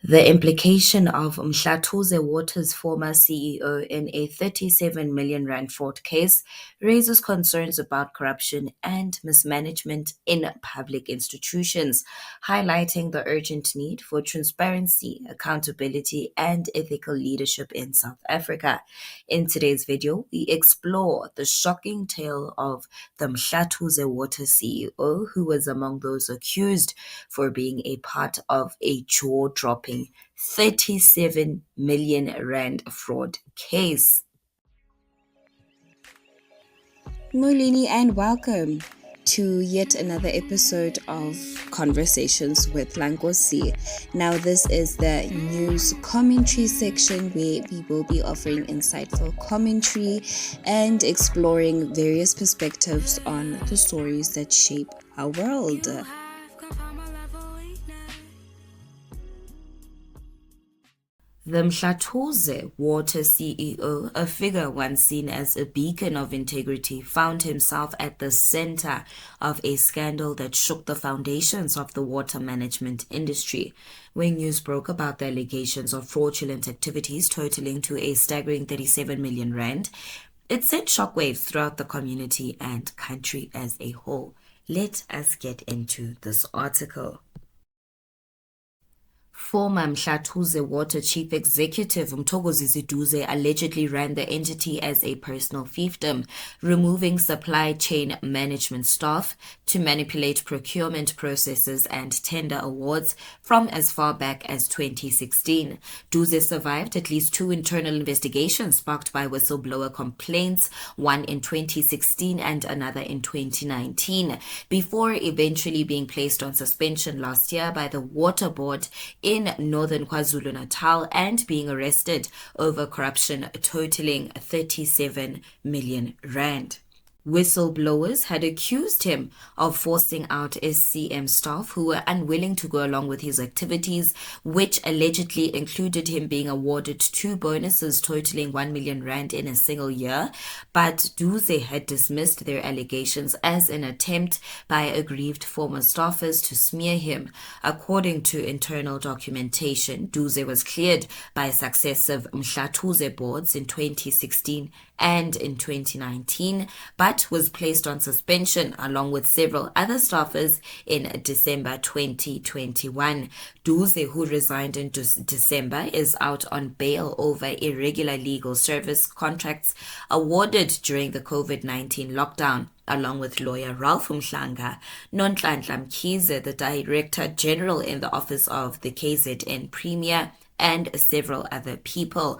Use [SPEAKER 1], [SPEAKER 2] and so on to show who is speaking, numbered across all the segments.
[SPEAKER 1] The implication of Mhlathuze Water's former CEO in a 37 million rand fraud case raises concerns about corruption and mismanagement in public institutions, highlighting the urgent need for transparency, accountability, and ethical leadership in South Africa. In today's video, we explore the shocking tale of the Mhlathuze Water CEO, who was among those accused for being a part of a jaw-dropping 37 million rand fraud case.
[SPEAKER 2] Molini, and welcome to yet another episode of Conversations with Nkosi. Now, this is the news commentary section where we will be offering insightful commentary and exploring various perspectives on the stories that shape our world.
[SPEAKER 1] The Mhlathuze Water CEO, a figure once seen as a beacon of integrity, found himself at the center of a scandal that shook the foundations of the water management industry. When news broke about the allegations of fraudulent activities totaling to a staggering 37 million rand, it sent shockwaves throughout the community and country as a whole. Let us get into this article. Former Mhlathuze Water Chief Executive Nkosi allegedly ran the entity as a personal fiefdom, removing supply chain management staff to manipulate procurement processes and tender awards from as far back as 2016. Duze survived at least 2 internal investigations sparked by whistleblower complaints, one in 2016 and another in 2019, before eventually being placed on suspension last year by the Water Board in northern KwaZulu-Natal and being arrested over corruption totaling 37 million rand. Whistleblowers had accused him of forcing out SCM staff who were unwilling to go along with his activities, which allegedly included him being awarded 2 bonuses totaling 1 million rand in a single year. But Duze had dismissed their allegations as an attempt by aggrieved former staffers to smear him. According to internal documentation, Duze was cleared by successive Mhlathuze boards in 2016 and in 2019, but was placed on suspension along with several other staffers in December 2021. Duze, who resigned in December, is out on bail over irregular legal service contracts awarded during the COVID-19 lockdown, along with lawyer Ralph Mhlanga, Nonhlanhla Mkhize, the Director General in the Office of the KZN Premier, and several other people.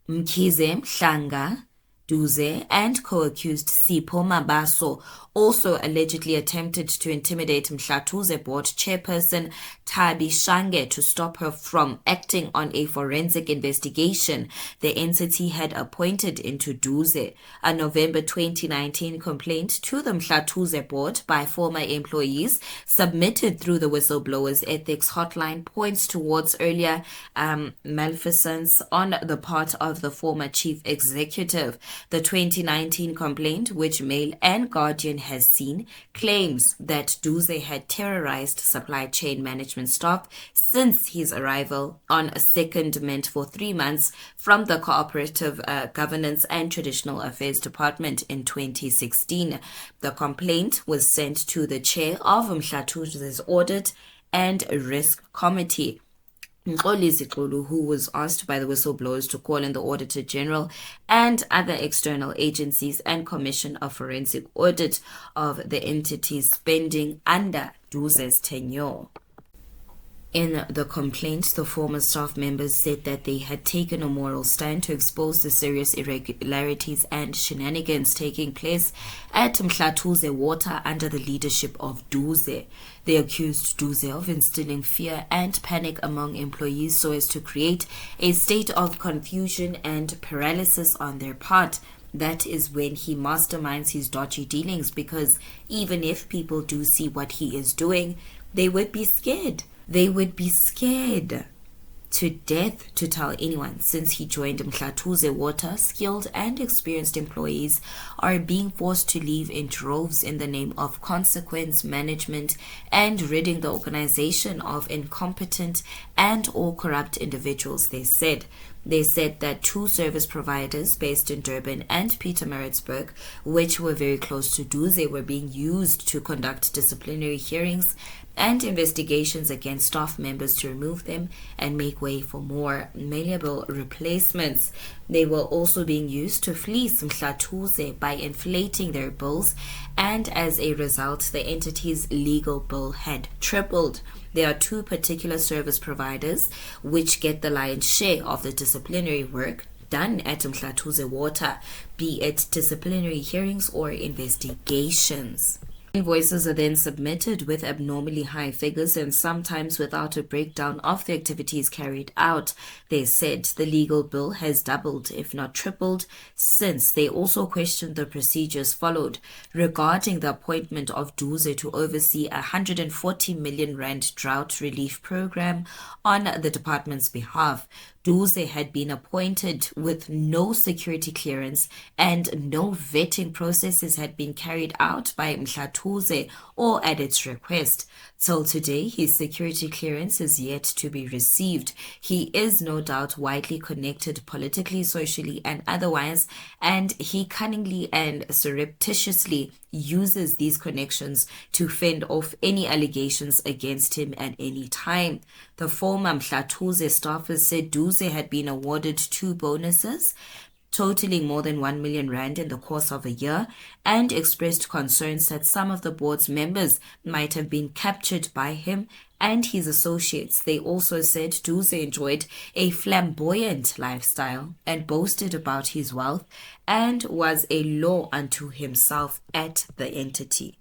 [SPEAKER 1] Mkhize, Mhlanga, Duze, and co-accused Sipho Mabaso also allegedly attempted to intimidate Mhlathuze Board chairperson Thabi Shange to stop her from acting on a forensic investigation the entity had appointed into Duze. A November 2019 complaint to the Mhlathuze Board by former employees submitted through the whistleblower's ethics hotline points towards earlier malfeasance on the part of the former chief executive. The 2019 complaint, which Mail and Guardian has seen, claims that Duze had terrorized supply chain management staff since his arrival on a secondment for 3 months from the Cooperative Governance and Traditional Affairs Department in 2016. The complaint was sent to the chair of Mhlathuze's Audit and Risk Committee, Nkosi, who was asked by the whistleblowers to call in the Auditor General and other external agencies and commission a forensic audit of the entity's spending under Duze's tenure. In the complaint, the former staff members said that they had taken a moral stand to expose the serious irregularities and shenanigans taking place at Mhlathuze Water under the leadership of Duze. They accused Duze of instilling fear and panic among employees so as to create a state of confusion and paralysis on their part. That is when he masterminds his dodgy dealings, because even if people do see what he is doing, they would be scared. They would be scared. to death to tell anyone since he joined Mhlathuze Water. Skilled and experienced employees are being forced to leave in droves in the name of consequence management and ridding the organization of incompetent and or corrupt individuals, they said. They said that two service providers based in Durban and Pietermaritzburg, which were very close to Duze, were being used to conduct disciplinary hearings and investigations against staff members to remove them and make way for more malleable replacements. They were also being used to fleece Mhlathuze by inflating their bills, and as a result, the entity's legal bill had tripled. There are two particular service providers which get the lion's share of the disciplinary work done at Mhlathuze Water, be it disciplinary hearings or investigations. Invoices are then submitted with abnormally high figures and sometimes without a breakdown of the activities carried out. They said the legal bill has doubled, if not tripled, since. They also questioned the procedures followed regarding the appointment of Duze to oversee a 140 million rand drought relief program on the department's behalf. Duze had been appointed with no security clearance and no vetting processes had been carried out by Mhlathuze or at its request. Till today, his security clearance is yet to be received. He is no doubt widely connected politically, socially, and otherwise, and he cunningly and surreptitiously uses these connections to fend off any allegations against him at any time. The former Mhlathuze staffers said Duze had been awarded 2 bonuses totaling more than 1 million rand in the course of a year, and expressed concerns that some of the board's members might have been captured by him and his associates. They also said Duze enjoyed a flamboyant lifestyle and boasted about his wealth and was a law unto himself at the entity.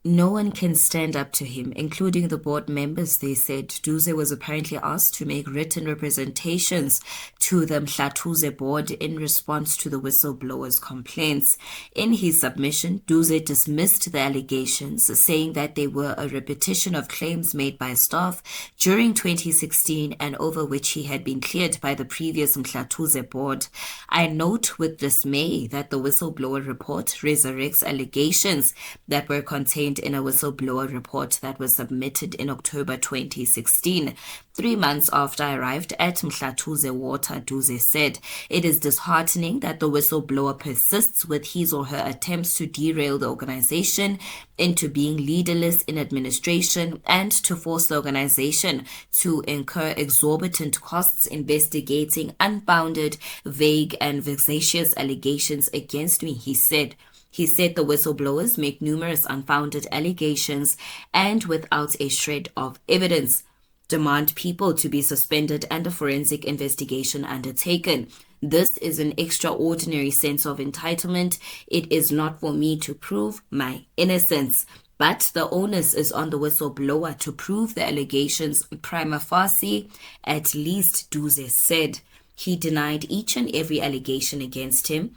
[SPEAKER 1] No one can stand up to him, including the board members, they said. Duze was apparently asked to make written representations to the Mhlathuze board in response to the whistleblower's complaints. In his submission, Duze dismissed the allegations, saying that they were a repetition of claims made by staff during 2016 and over which he had been cleared by the previous Mhlathuze board. I note with dismay that the whistleblower report resurrects allegations that were contained in a whistleblower report that was submitted in October 2016. 3 months after I arrived at Mhlathuze Water, Duze said, "It is disheartening that the whistleblower persists with his or her attempts to derail the organization into being leaderless in administration and to force the organization to incur exorbitant costs investigating unfounded, vague, and vexatious allegations against me," he said. He said the whistleblowers make numerous unfounded allegations and without a shred of evidence demand people to be suspended and a forensic investigation undertaken. This is an extraordinary sense of entitlement. It is not for me to prove my innocence, but the onus is on the whistleblower to prove the allegations prima facie, at least, Duze said. He denied each and every allegation against him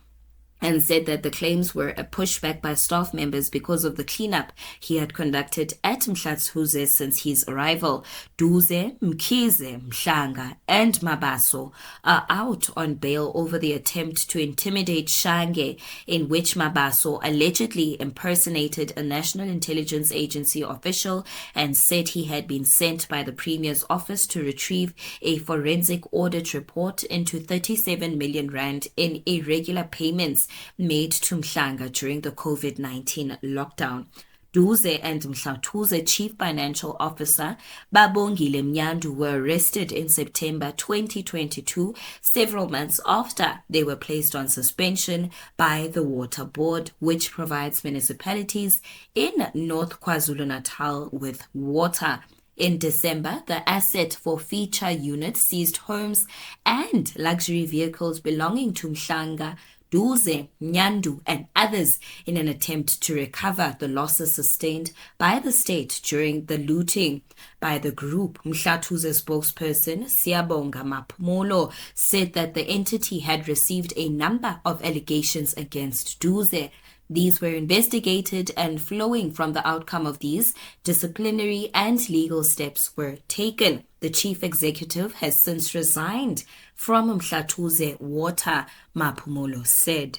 [SPEAKER 1] and said that the claims were a pushback by staff members because of the cleanup he had conducted at Mhlathuze since his arrival. Duze, Mkhize, Mhlanga, and Mabaso are out on bail over the attempt to intimidate Shange, in which Mabaso allegedly impersonated a National Intelligence Agency official and said he had been sent by the Premier's office to retrieve a forensic audit report into 37 million rand in irregular payments made to Mhlanga during the COVID-19 lockdown. Duze and Mhlathuze Chief Financial Officer Babongile Mnyandu were arrested in September 2022, several months after they were placed on suspension by the Water Board, which provides municipalities in North KwaZulu-Natal with water. In December, the Asset for Feature Unit seized homes and luxury vehicles belonging to Mhlanga, Duze, Mnyandu, and others in an attempt to recover the losses sustained by the state during the looting by the group. Mhlathuze spokesperson Siyabonga Maphumulo said that the entity had received a number of allegations against Duze. These were investigated, and flowing from the outcome of these, disciplinary and legal steps were taken. The chief executive has since resigned from Mhlathuze, Water Maphumulo said.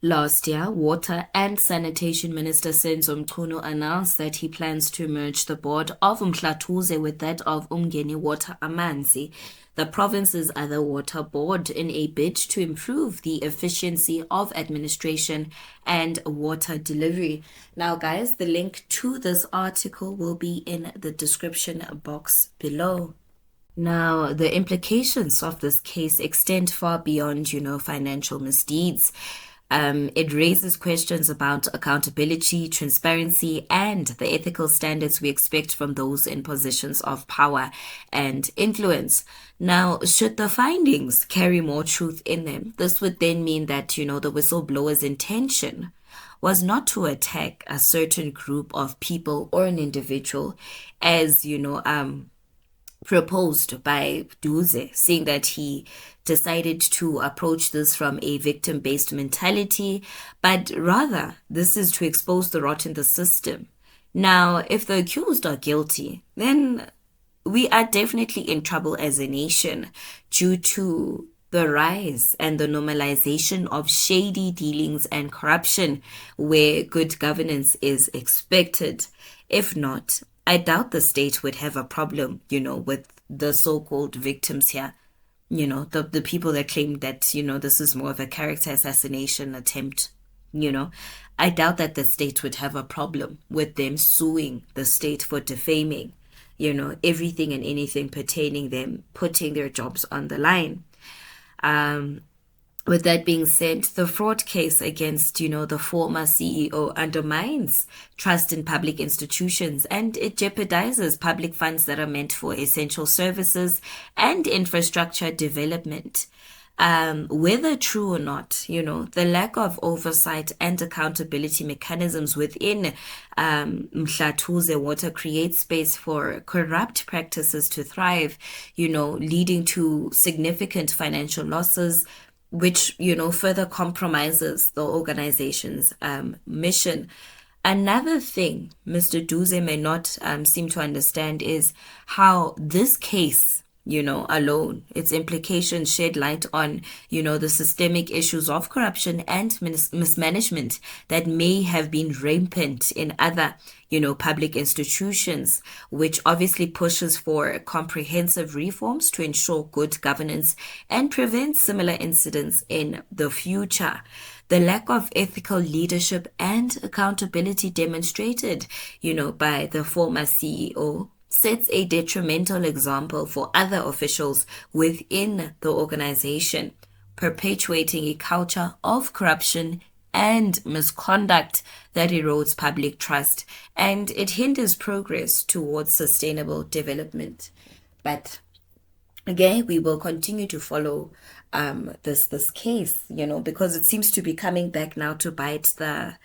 [SPEAKER 1] Last year, Water and Sanitation Minister Senzo Mchunu announced that he plans to merge the board of Mhlathuze with that of Umgeni Water Amanzi, the province's other water board, in a bid to improve the efficiency of administration and water delivery. Now, guys, the link to this article will be in the description box below. Now, the implications of this case extend far beyond, financial misdeeds. It raises questions about accountability, transparency, and the ethical standards we expect from those in positions of power and influence. Now, should the findings carry more truth in them, this would then mean that, the whistleblower's intention was not to attack a certain group of people or an individual, as, proposed by Mhlathuze, saying that he decided to approach this from a victim-based mentality, but rather this is to expose the rot in the system. Now, if the accused are guilty, then we are definitely in trouble as a nation due to the rise and the normalization of shady dealings and corruption where good governance is expected. If not, I doubt the state would have a problem, with the so-called victims here. The people that claim that, this is more of a character assassination attempt, I doubt that the state would have a problem with them suing the state for defaming, everything and anything pertaining them, putting their jobs on the line. With that being said, the fraud case against, the former CEO undermines trust in public institutions, and it jeopardizes public funds that are meant for essential services and infrastructure development. Whether true or not, the lack of oversight and accountability mechanisms within Mhlathuze Water creates space for corrupt practices to thrive, leading to significant financial losses, which, further compromises the organization's mission. Another thing Mr. Mhlathuze may not seem to understand is how this case, alone, its implications shed light on, the systemic issues of corruption and mismanagement that may have been rampant in other, public institutions, which obviously pushes for comprehensive reforms to ensure good governance and prevent similar incidents in the future. The lack of ethical leadership and accountability demonstrated, by the former CEO sets a detrimental example for other officials within the organization, perpetuating a culture of corruption and misconduct that erodes public trust, and it hinders progress towards sustainable development. But again, we will continue to follow this case, because it seems to be coming back now to bite the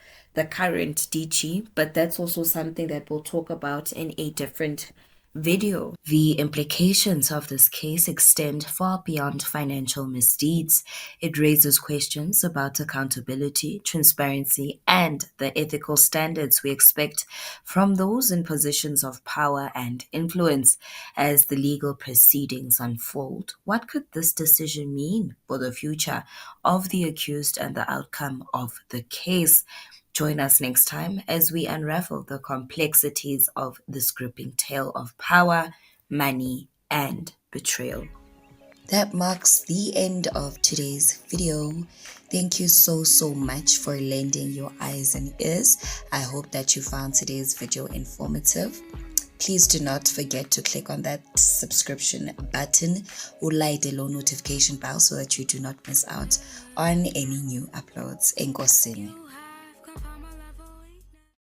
[SPEAKER 1] current DG, but that's also something that we'll talk about in a different video. The implications of this case extend far beyond financial misdeeds. It raises questions about accountability, transparency, and the ethical standards we expect from those in positions of power and influence. As the legal proceedings unfold, what could this decision mean for the future of the accused and the outcome of the case? Join us next time as we unravel the complexities of this gripping tale of power, money, and betrayal. That marks the end of today's video. Thank you so much for lending your eyes and ears. I hope that you found today's video informative. Please do not forget to click on that subscription button or light the notification bell so that you do not miss out on any new uploads. Nkosi.